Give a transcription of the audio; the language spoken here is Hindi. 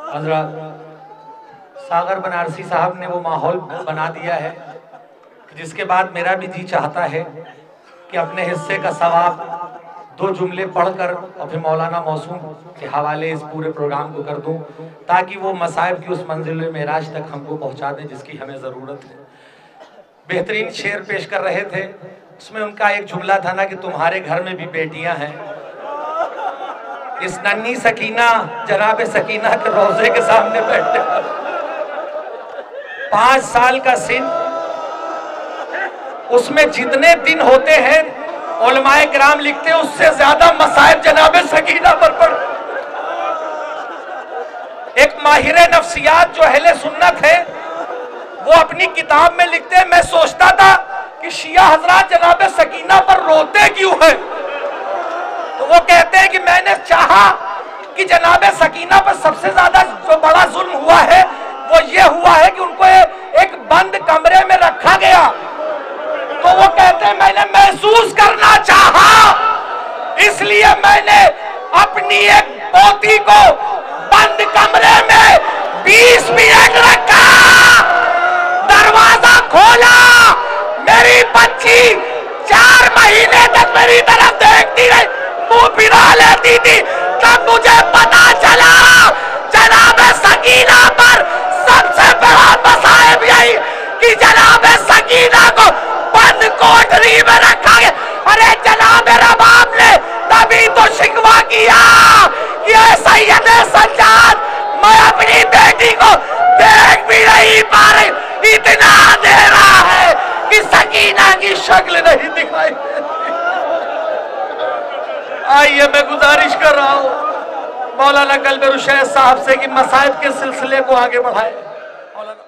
हज़रत सागर बनारसी साहब ने वो माहौल बना दिया है जिसके बाद मेरा भी जी चाहता है कि अपने हिस्से का सवाब दो जुमले पढ़कर और फिर मौलाना मौसूम के हवाले इस पूरे प्रोग्राम को कर दूं ताकि वो मसाइब की उस मंजिल मेराज तक हमको पहुंचा दें जिसकी हमें ज़रूरत है। बेहतरीन शेर पेश कर रहे थे, उसमें उनका एक जुमला था ना कि तुम्हारे घर में भी बेटियां हैं। इस नन्ही सकीना जनाब सकीना के रोजे के सामने बैठे 5 साल का सिन, उसमें जितने दिन होते हैं उलमाए किराम लिखते हैं उससे ज्यादा मसाइब जनाब सकीना पर पड़। एक माहिर नफ्सियात जो अहले सुन्नत है वो अपनी किताब में लिखते हैं, मैं सोचता था कि शिया हजरात जनाब सकीना पर रोते क्यों है, तो वो कहते हैं कि मैंने चाहा कि जनाब सकीना पर सबसे ज्यादा जो बड़ा जुल्म हुआ है वो ये हुआ है कि उनको एक बंद कमरे में रखा गया, तो वो कहते हैं मैंने महसूस करना चाहा इसलिए मैंने अपनी एक पोती को बंद कमरे में 20 मिनट रखा, दरवाजा खोला, मेरी बच्ची 4 महीने तक मेरी तरफ देखती रही, मुंह फिरा लेती थी, तब मुझे पता चला जनाब सकीना पर सबसे बड़ा मसाइब यही कि जनाब सकीना को बंद कोठरी में रखा गया। अरे जनाब रबाब ने तभी तो शिकवा किया कि सैयद सज्जाद मैं अपनी बेटी को देख भी नहीं पा रही, इतना अंधेरा है कि सकीना की शक्ल नहीं दिखाई देती। आइए मैं गुजारिश कर रहा हूँ मौलाना कल्बे रुशैद साहब से कि मसाइब के सिलसिले को आगे बढ़ाए। मौलाना